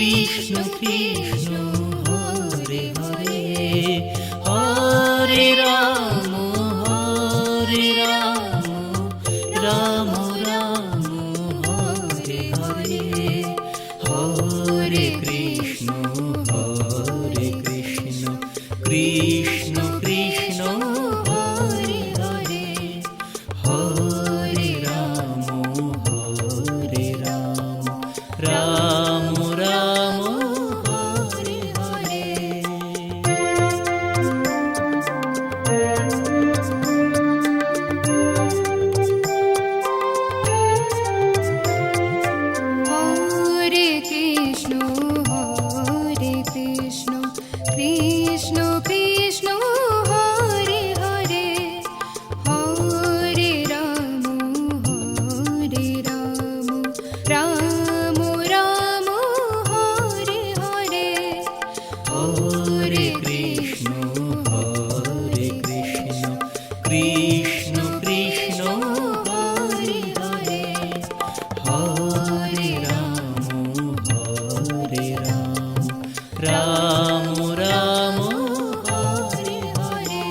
Krishna Krishna Hare Hare, Hare Ram Ram Ram Hare Hare, Hare Krishna Krishna Krishna Hare Hare, Hare Ram Ram Ram Hare Hare. Hare Krishna Krishna Krishna Hare Hare, Hare Ram Ram Ram Hare Hare, Hare Krishna Krishna Krishna Hare Hare, Hare Ram Ram Ram Hare Hare.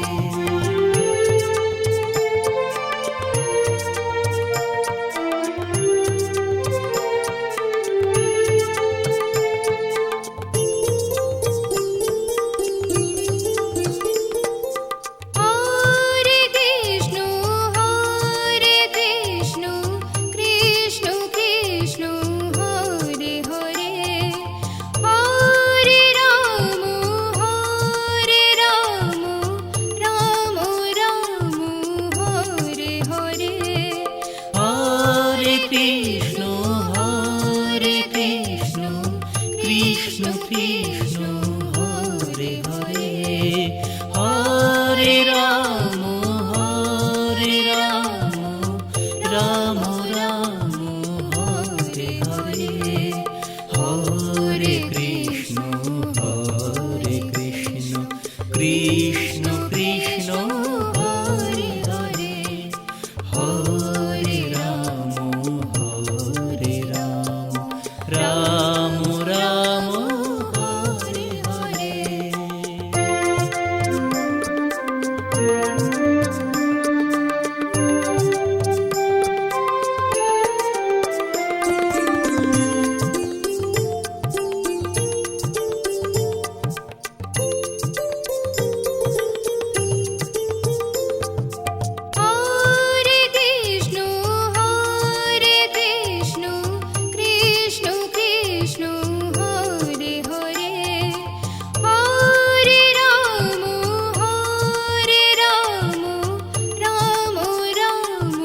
Hare Krishna Krishna Krishna Hare Hare, Hare Ram Ram Ram Hare Hare. Hare Krishna Krishna Krishna Hare Hare, Hare Ram Ram Ram Hare Hare, Hare Krishna Krishna Krishna Hare Hare, Hare Ram Ram Ram Hare Hare. Hare Krishna Krishna Krishna Hare Hare, Hare Ram Ram Ram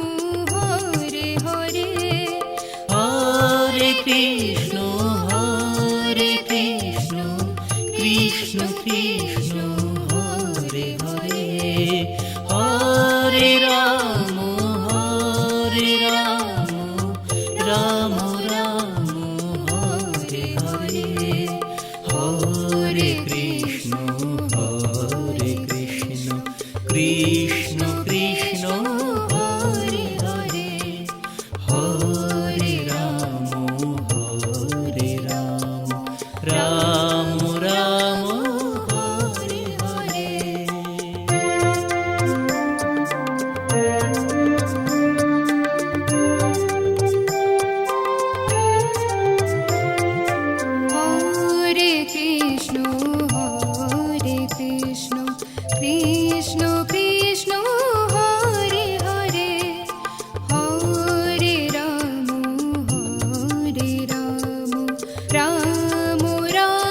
Hare Hare. Hare Krishna Krishna Krishna Hare Hare, Hare Ram Ram Ram Hare Hare, Hare Krishna Krishna Krishna Hare Hare, Hare Ram Ram Ram Hare Hare. Hare Krishna Krishna Krishna Hare Hare, Hare Ram Ram Ram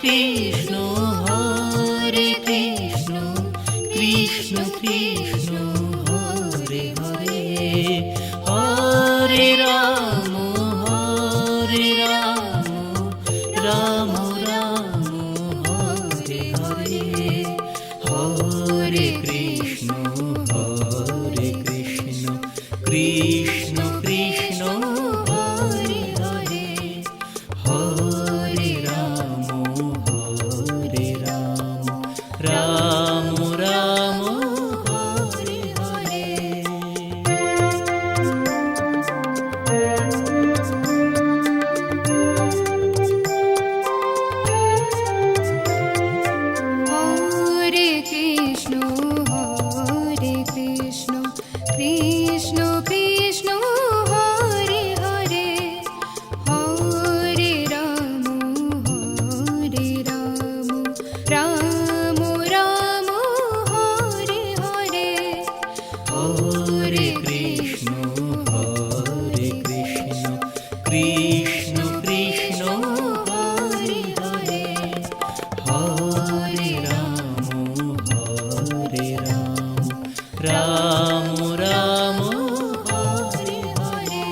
Krishna Krishna Krishna Hare Hare, Hare Ram Ram Ram Hare Hare, Hare Krishna Krishna Krishna Hare Hare, Hare Ram Ram Ram Hare Hare. Hare Krishna Krishna Krishna Hare Hare, Hare Ram Ram Ram Hare Hare, Hare Krishna Krishna Krishna Hare Hare, Hare Ram Ram Ram Hare Hare.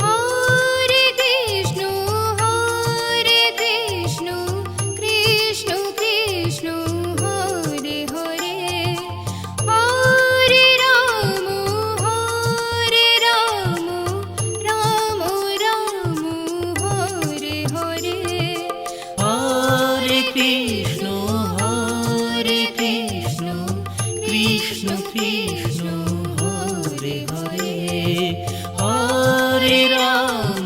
Hare Krishna Krishna Krishna Hare Hare, Hare Ram Ram Ram Hare Hare. Hare Krishna Krishna Krishna Hare Hare, Hare Ram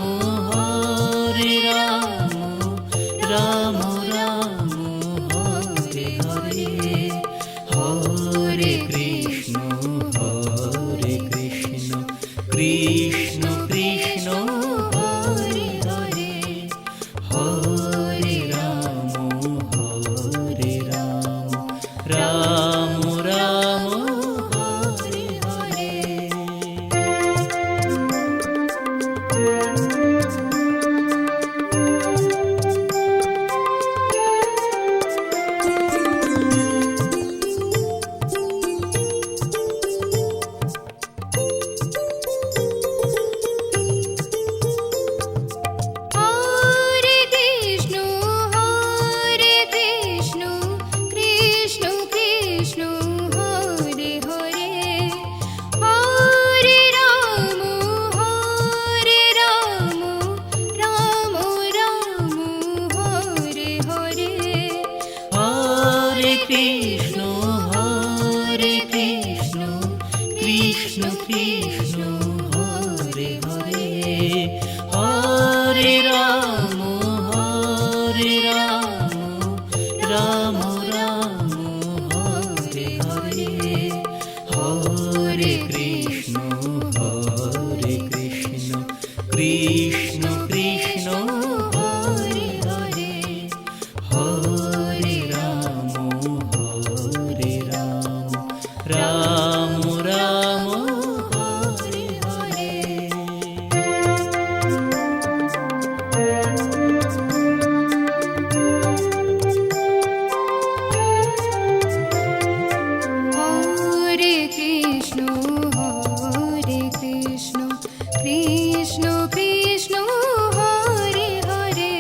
Ram Ram Hare Hare, Hare Krishna Krishna Krishna Hare Hare, Hare Ram Ram Ram Hare Hare. Hare Krishna Krishna Krishna Hare Hare, Hare Ram Ram Ram Hare Hare. Hare Krishna Krishna Krishna Hare Hare, Hare Ram Ram Ram Hare Hare, Hare Krishna Krishna Krishna Hare Hare, Hare Ram Ram Ram Hare Hare. Hare Krishna Krishna Krishna Hare Hare,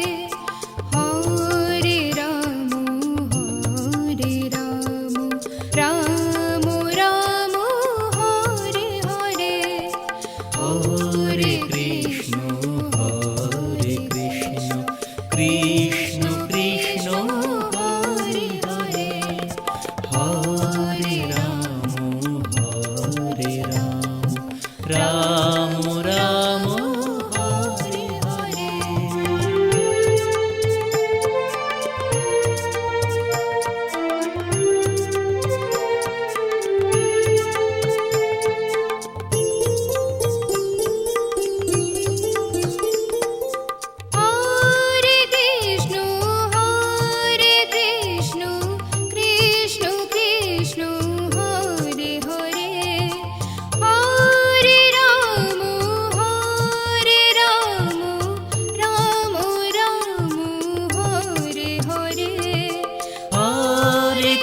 Hare Ram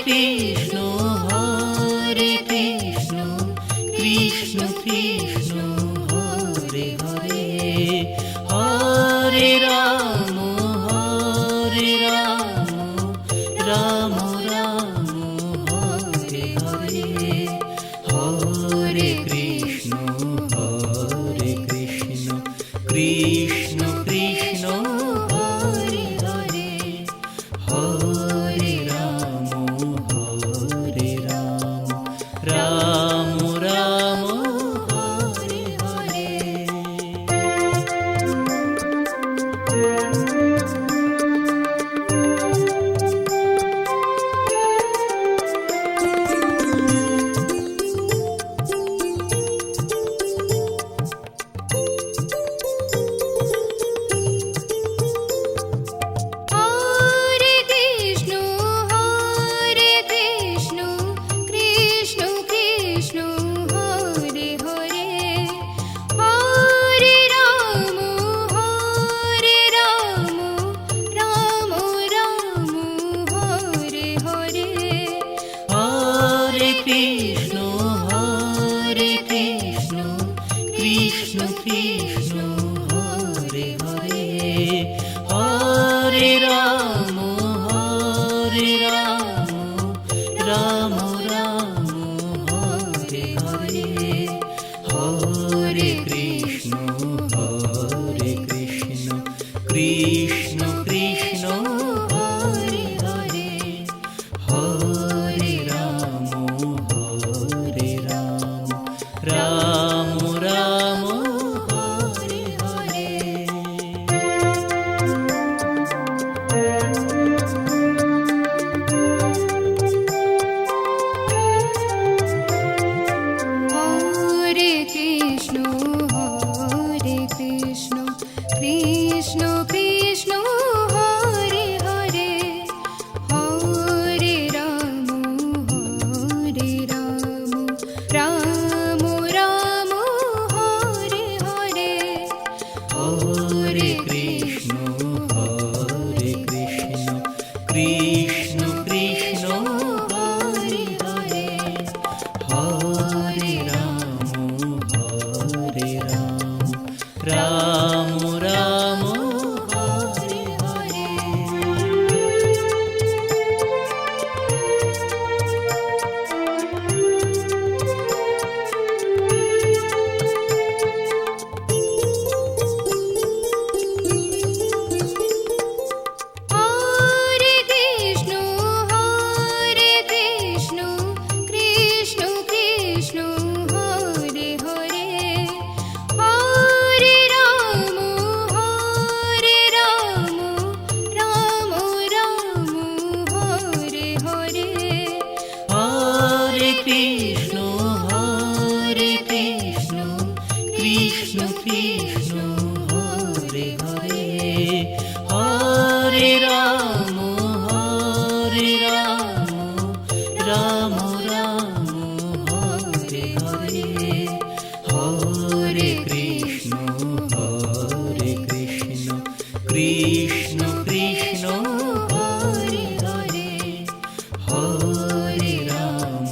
Krishna Krishna Krishna Hare Hare, Hare Ram Ram Ram Hare Hare, Hare Krishna Krishna Krishna Hare Hare, Hare Ram Ram Ram Hare Hare. Hare Krishna Krishna Krishna Hare Hare, Hare Ram Ram Ram Hare Hare. Hare Krishna Krishna Krishna Hare Hare, Hare Ram Ram Ram Hare Hare, Hare Krishna Krishna Krishna Hare Hare, Hare Ram Ram Ram Hare Hare. Hare Krishna Krishna Krishna Hare Hare, Hare Ram Ram Ram Hare Hare. Hare Krishna Krishna Krishna Hare Hare, Hare Ram Ram Ram Hare Hare. Hare Krishna Krishna Krishna Hare Hare, Hare Ram Ram Ram Hare Hare. Hare Krishna Krishna Krishna Hare Hare, Hare Ram Ram Ram Hare Hare, Hare Krishna Krishna Krishna Hare Hare, Hare Ram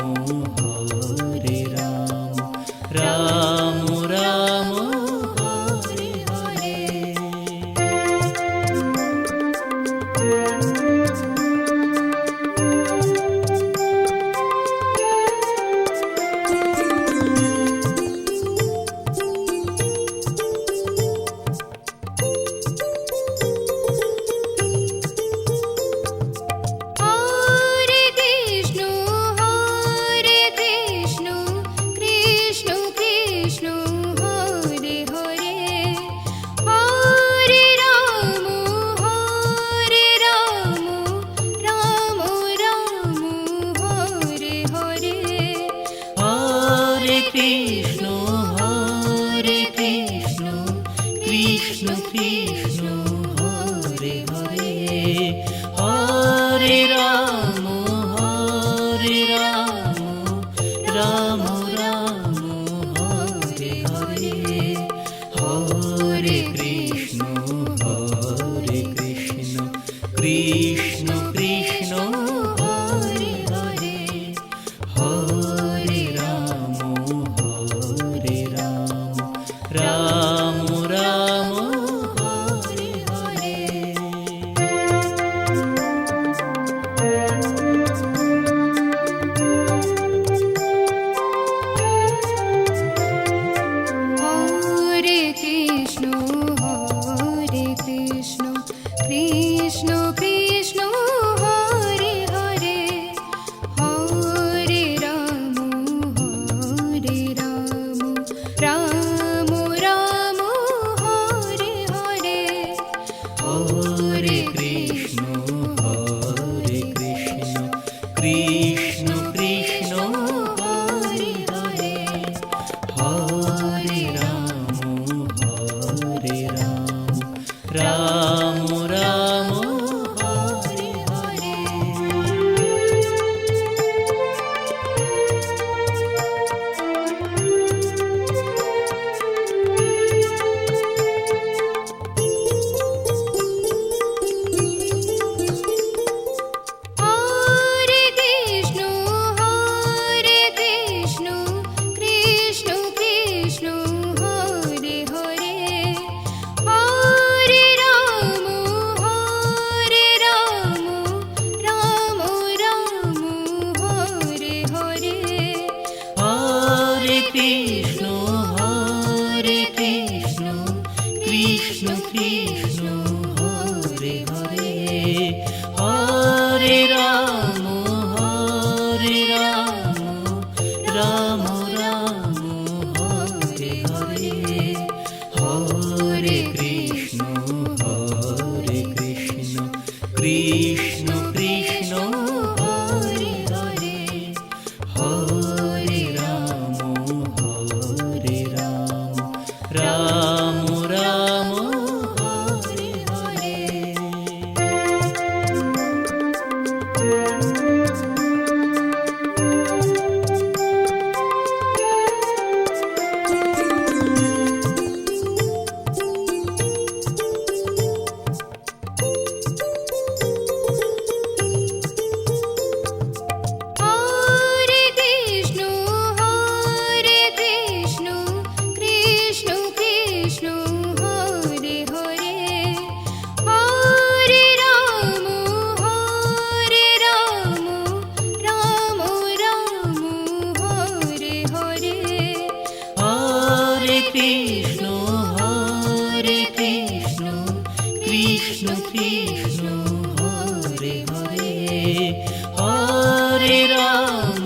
Hare Ram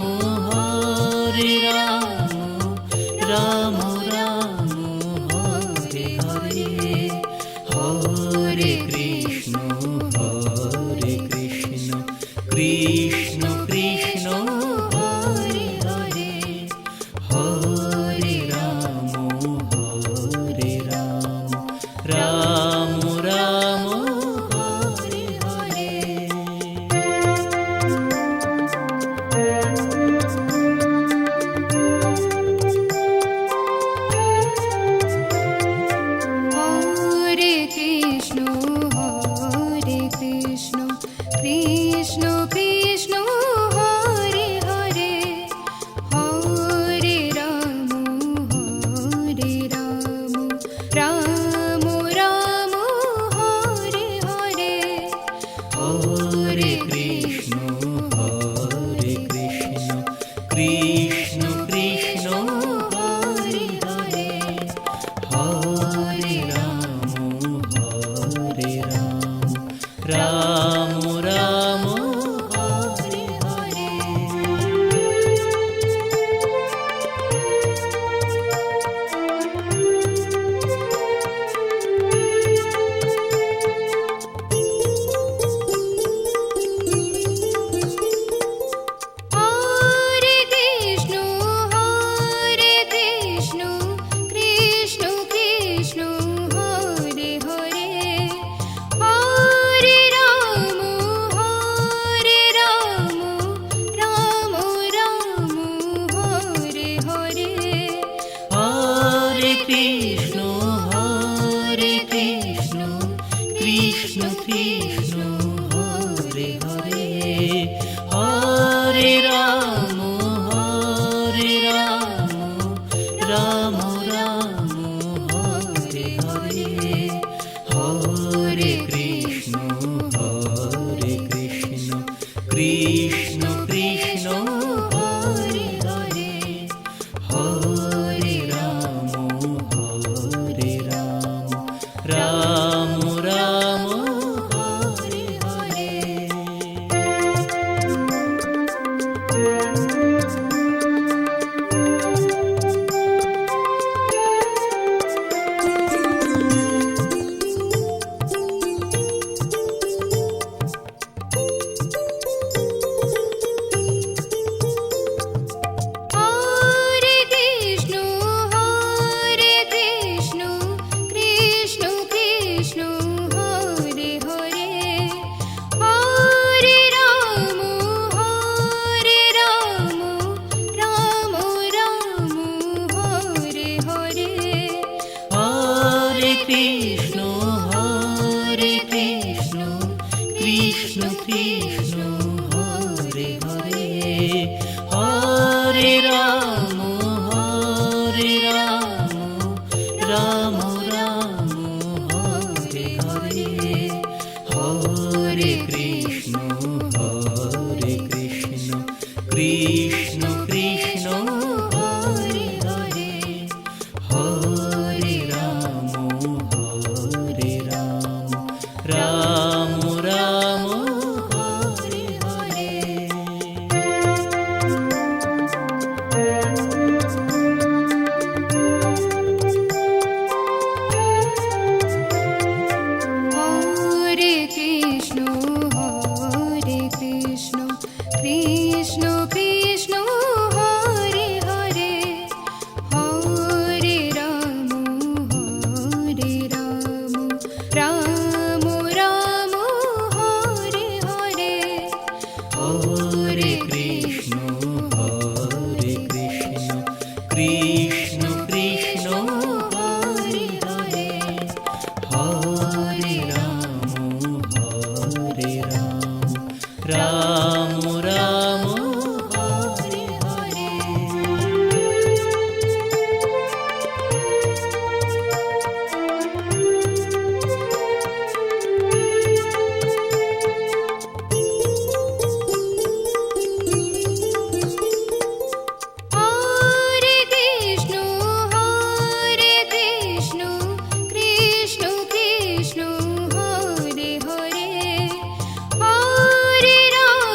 Ram Ram Hare Hare, Hare Krishna Krishna Krishna Hare Hare, Hare Ram Ram Ram Hare Hare. Hare Krishna Krishna Krishna Hare Hare, Hare Ram Ram Ram Hare Hare, Hare Krishna Krishna Krishna Hare Hare, Hare Ram Ram Ram Hare Hare. Hare Krishna Krishna Krishna Hare Hare, Hare Ram Ram Ram Hare Hare, Hare Krishna Krishna Krishna Hare Hare, Hare Ram Ram Ram Hare Hare, Hare Krishna Krishna Krishna Hare Hare, Hare Ram Ram Ram Hare Hare. Hare Krishna Krishna Krishna Hare Hare, Hare Ram Ram Ram Hare Hare, Hare Krishna Krishna Krishna Hare Hare, Hare Ram Ram Ram Hare Hare, Hare Krishna Krishna Krishna Hare Hare, Hare Ram Ram Ram Hare Hare. Hare Krishna Krishna Krishna Hare Hare, Hare Ram Ram Ram Hare Hare, Hare Krishna Krishna Krishna Hare Hare, Hare Ram Ram Ram Hare Hare. Hare Krishna Krishna Krishna Hare Hare, Hare Ram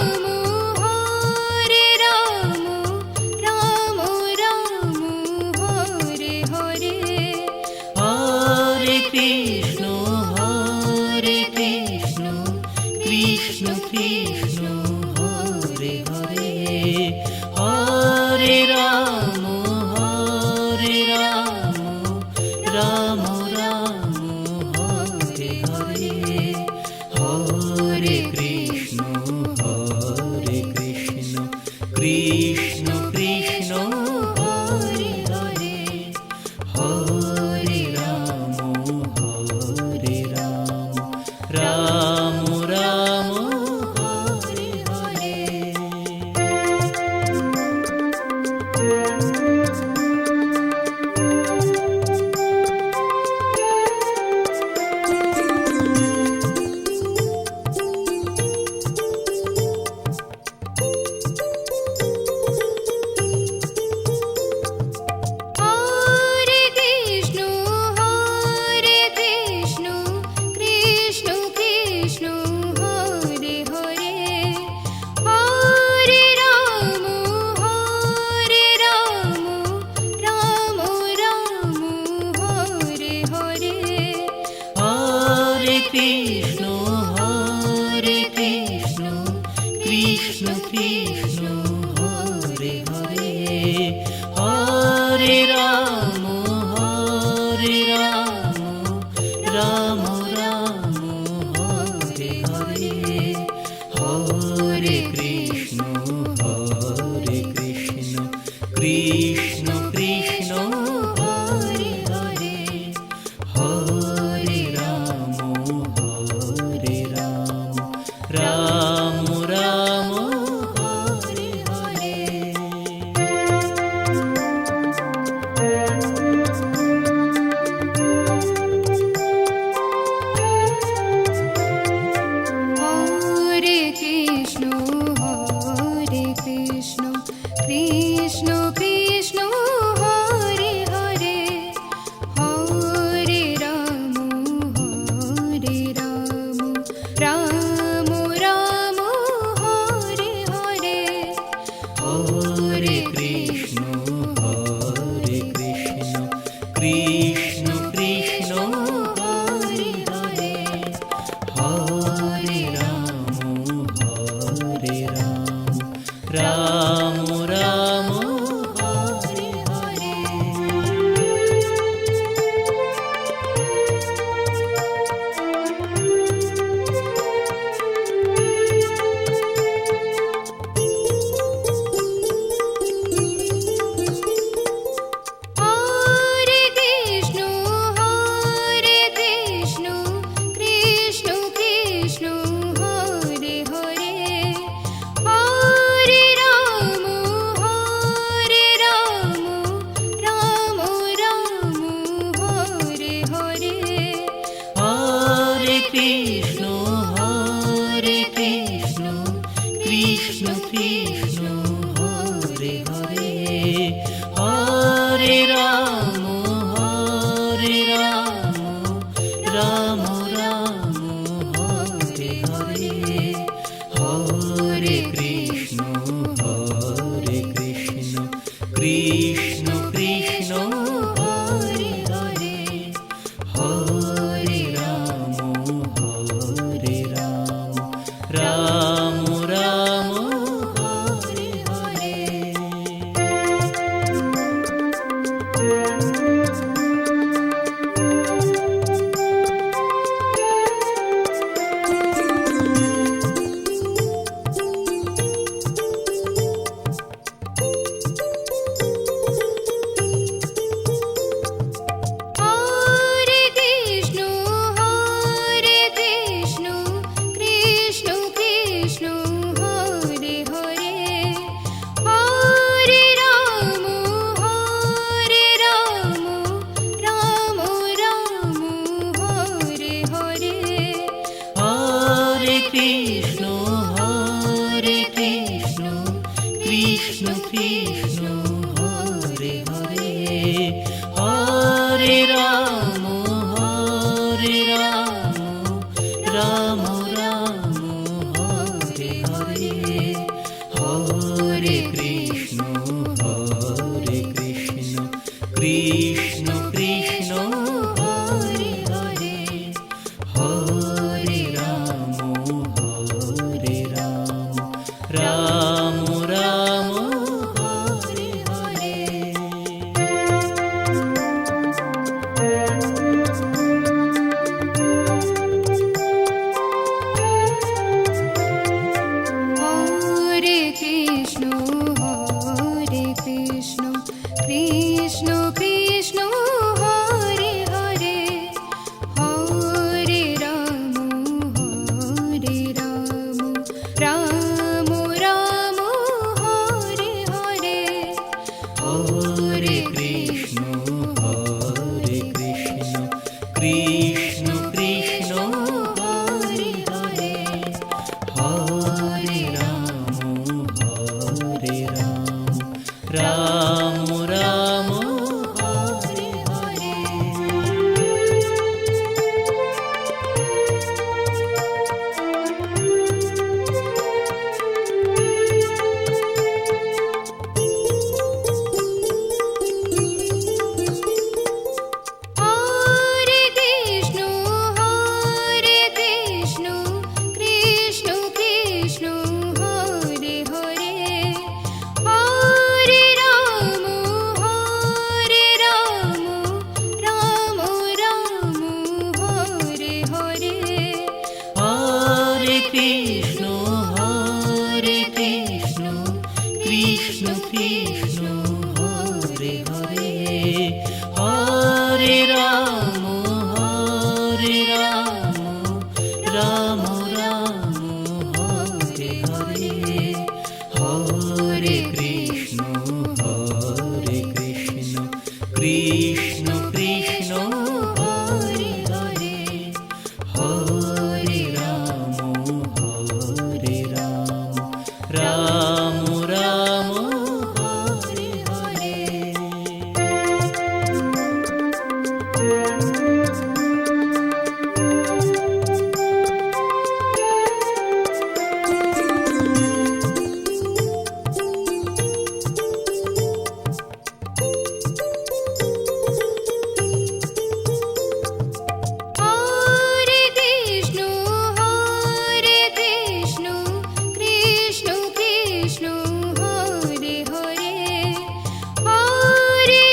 Krishna Krishna Hare Hare, Hare Ram Ram Ram Hare Hare. Hare Krishna Krishna Krishna Hare Hare, Hare Ram Ram Ram Hare Hare. Hare Krishna Krishna Krishna Hare Hare, Hare Ram Ram Ram Hare Hare. Hare Krishna Krishna Krishna Hare Hare, Hare Ram Ram Ram Hare Hare. Hare Krishna Krishna Krishna Hare Hare, Hare Ram Ram Ram Hare Hare. Hare Krishna Krishna Krishna Hare Hare, Hare Ram Ram Ram Hare Hare. Hare Krishna Krishna Krishna Hare Hare, Hare Ram Ram Ram Hare Hare. Hare Krishna Krishna Krishna Hare Hare, Hare Ram Ram Ram Hare Hare. Hare Krishna Krishna Krishna Hare Hare, Hare Ram Ram Ram Hare Hare. Hare Krishna Krishna Krishna Hare Hare, Hare Ram Ram Ram Hare Hare. Hare Krishna Krishna Krishna Hare Hare, Hare Ram Ram Ram Hare Hare. Hare Krishna Krishna Krishna Hare Hare, Hare Ram Ram Ram Hare Hare. Hare Krishna Ram Ram Hare Hare. Hare Krishna Krishna Krishna Hare Hare, Hare Ram Ram Ram Hare Hare. Hare Krishna Krishna Krishna Hare Hare, Hare Ram Ram Ram Hare Hare. Hare Krishna Krishna Krishna Hare Hare, Hare Ram Ram Ram Hare Hare. Hare Krishna Krishna Krishna Hare Hare, Hare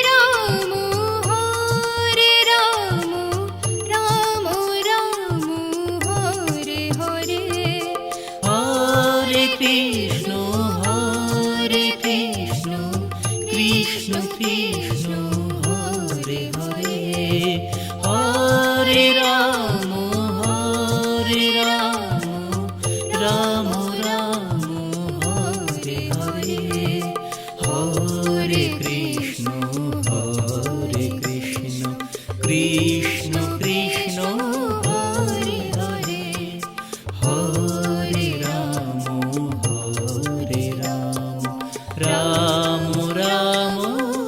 Ram Ram Ram Hare Hare. Hare Krishna Krishna Krishna Hare Hare, Hare Ram Ram Ram Hare Hare. Hare Krishna Krishna Krishna Hare Hare, Hare Ram Ram Ram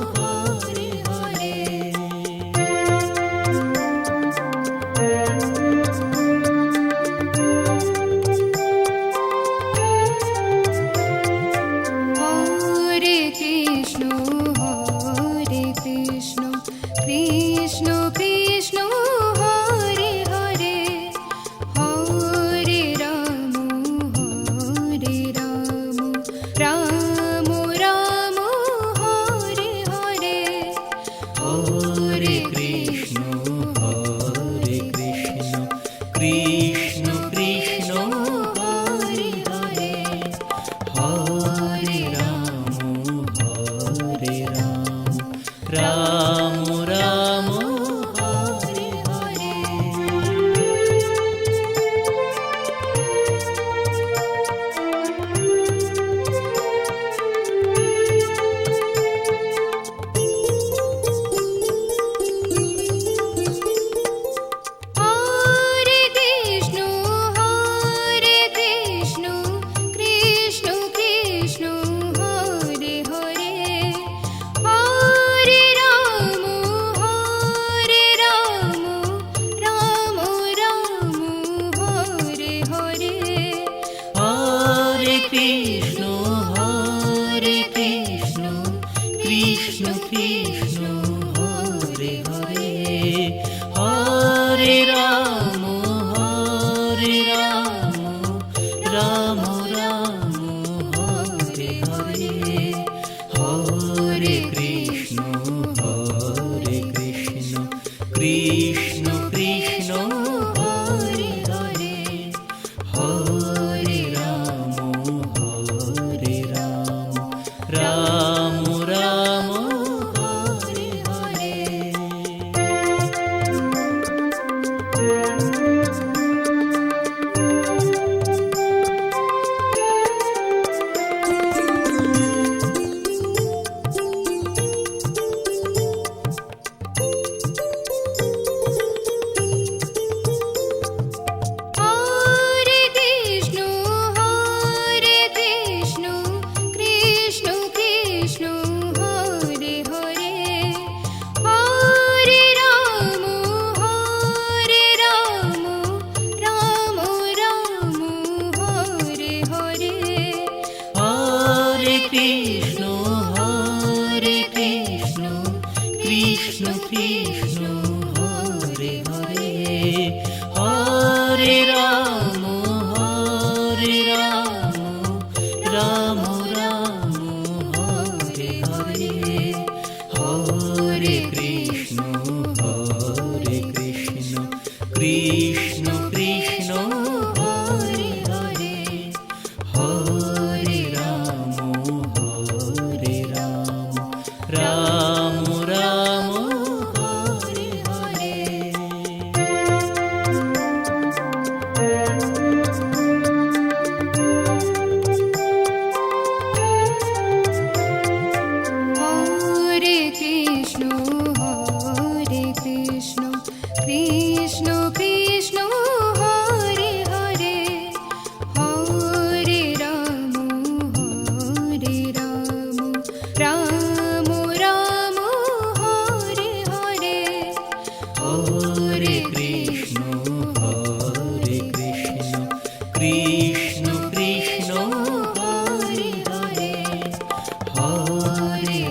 Hare Hare. Hare Krishna Krishna Krishna Hare Hare, Hare Ram Ram Ram Hare Hare. Hare Krishna Krishna Krishna Hare Hare, Hare Ram Ram Ram Hare Hare. Hare Krishna Krishna Krishna Hare Hare, Hare Ram Ram Ram Hare Hare. Hare Krishna Krishna Krishna Hare Hare, Hare Ram Ram Ram Hare Hare. Hare Krishna Krishna Krishna Hare Hare, Hare Ram Ram Ram Hare Krishna Krishna Krishna Hare Hare Hare Ram Ram Ram Hare Hare Hare Krishna Krishna Krishna Hare Hare Hare Ram Ram Ram Hare Hare. Hare Krishna Krishna Krishna Hare Hare Hare Ram Ram Ram Hare Hare Hare Krishna Krishna Krishna Hare Hare Hare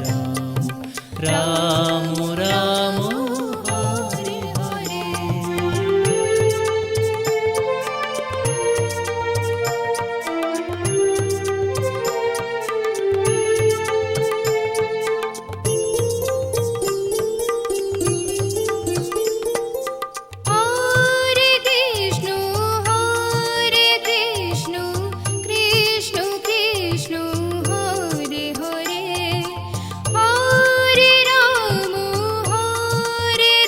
Ram Ram Ram Hare Hare. Hare Krishna Krishna Krishna Hare Hare Hare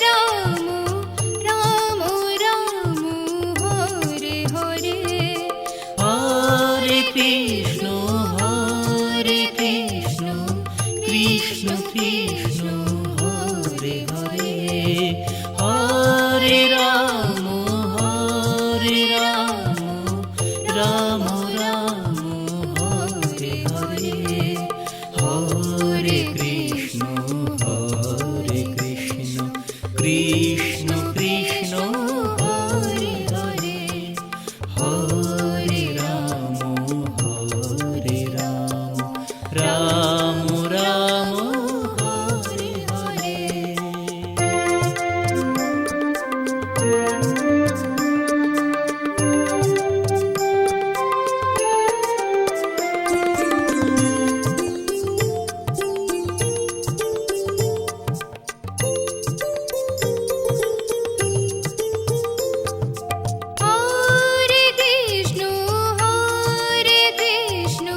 Ram Ram Ram Hare Hare. Hare Krishna Krishna Krishna Hare Hare Hare Ram Ram Ram Hare Hare Hare Krishna Krishna Krishna Hare Hare Hare Ram Ram Ram Hare Hare. Hare Krishna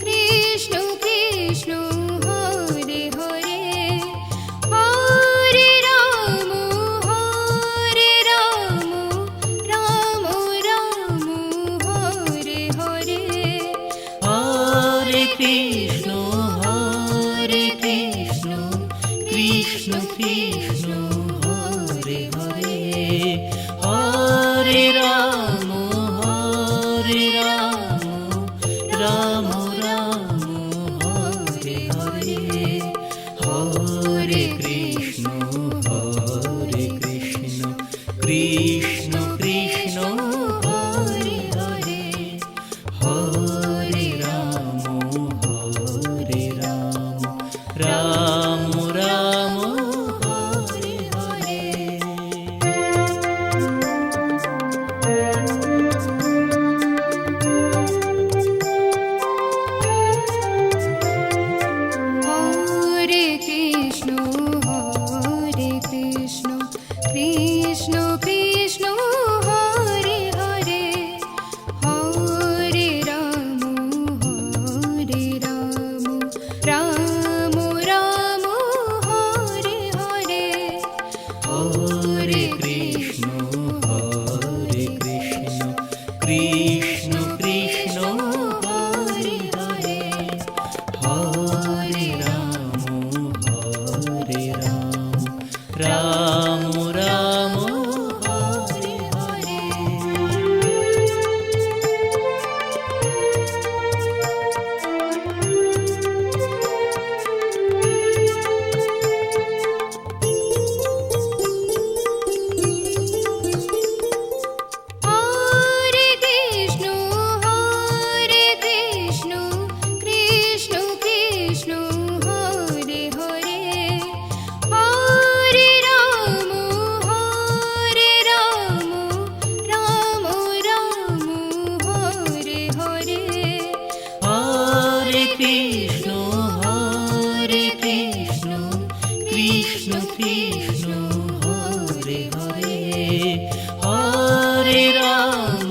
Krishna Krishna Hare Hare Hare Ram Ram Ram Hare Hare. Hare Krishna Krishna Krishna Hare Hare Hare Ram Ram Ram Hare Hare Hare Krishna Krishna Krishna Hare Hare Hare Ram Ram Ram Hare Hare. Hare Krishna Krishna Krishna Hare Hare Hare Ram Krishna Krishna Krishna Hare Hare, Hare Ram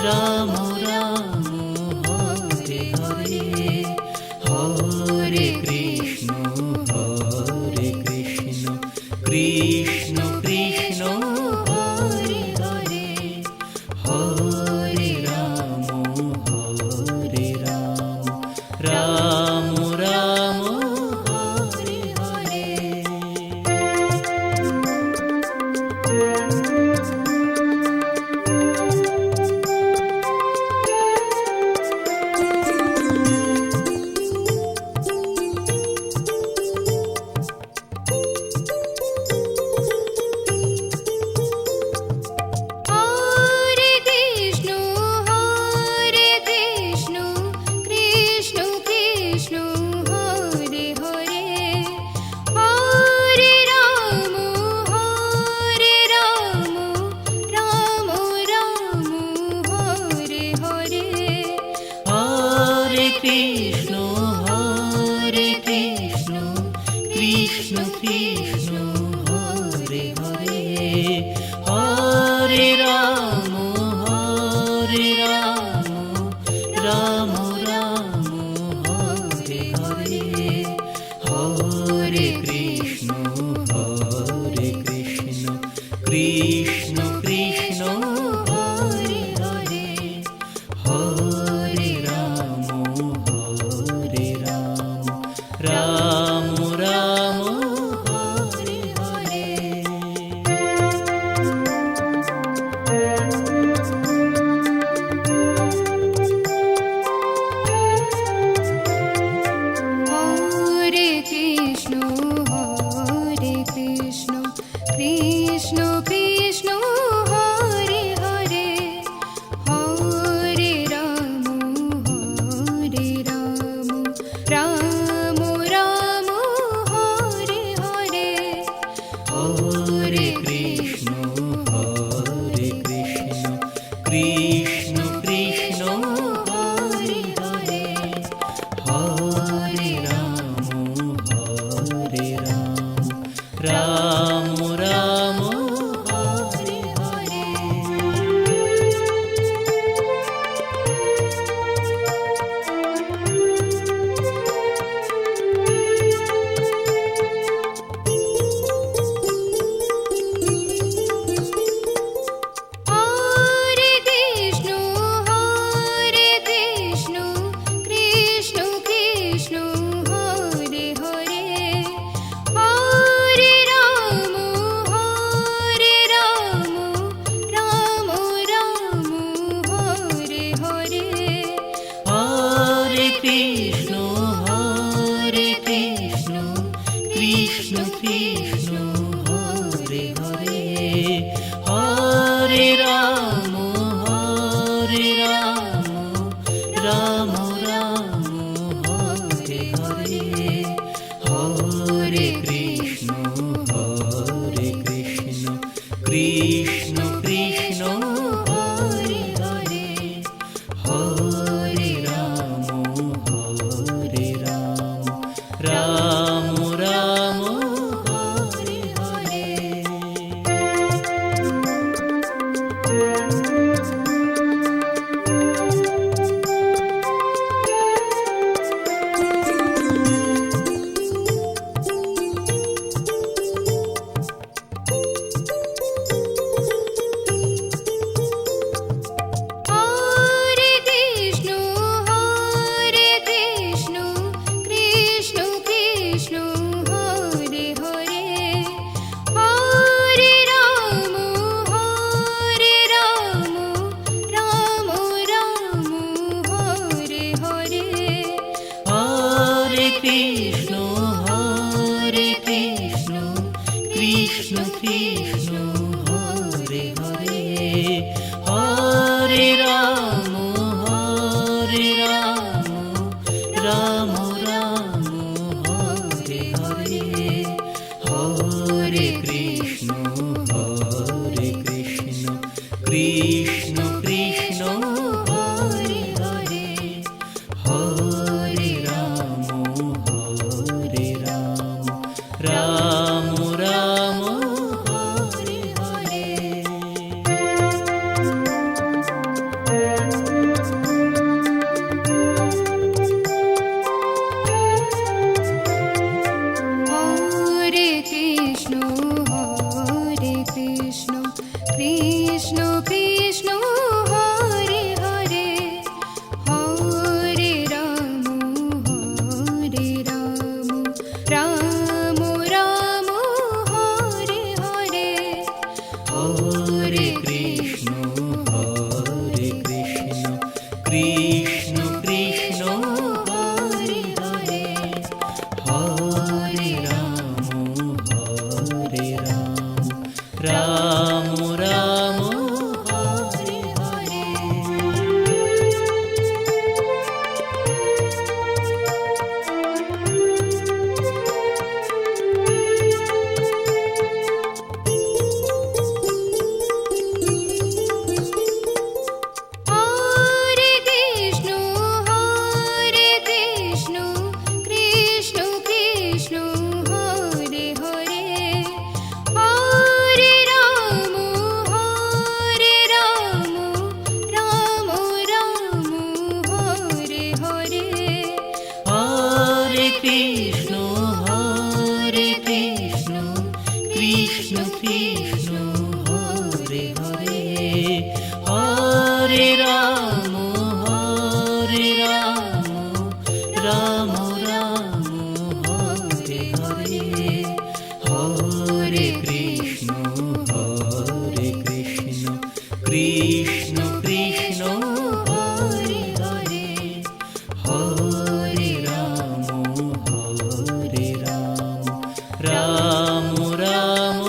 Ram Ram Hare Hare, Hare Krishna Krishna Krishna Hare Hare, Hare Ram Ram Ram Hare Hare. Hare Krishna Krishna Krishna Hare Hare, Hare Ram Ram Ram Hare Hare. Hare Krishna Krishna Krishna Hare Hare, Hare Ram Ram Ram Hare Hare, Hare Krishna Krishna Krishna Hare Hare, Hare Ram Ram Ram Hare Hare. Hare Krishna Krishna Krishna Hare Hare, Hare Ram Ram Ram Hare Hare, Hare Krishna Krishna Krishna Hare Hare, Hare Ram Ram Ram Hare Hare. Hare Krishna Krishna Krishna Hare Hare, Hare Ram Ram Ram Hare Hare. Hare Krishna Krishna Krishna Hare Hare, Hare Ram Ram Ram Hare Hare, Hare Krishna Krishna Krishna Hare Hare, Hare Ram Ram Ram Hare Hare. Hare Krishna Krishna Krishna Hare Hare, Hare Ram Ram Ram Hare Hare. Hare Krishna Krishna Krishna Hare Hare, Hare Ram Ram Ram Hare Hare, Hare Krishna Krishna Krishna Hare Hare. Krishna Krishna Hare Hare Hare Ram Ram Ram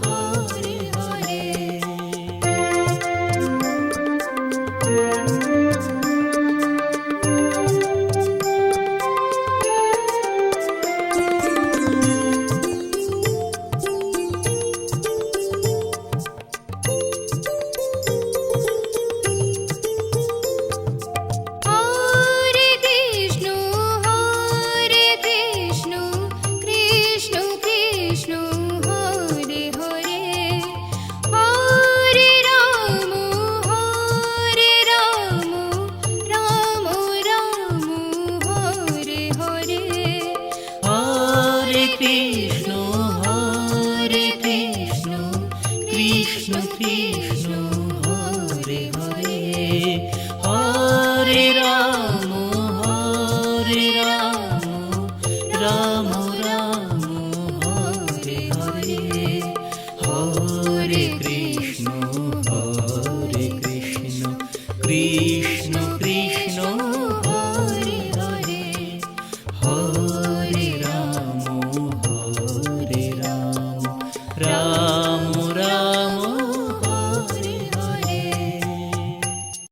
Hare Hare. Hare Krishna Krishna Krishna Hare Hare Hare Ram Ram Ram Hare Hare. Hare Krishna Krishna Krishna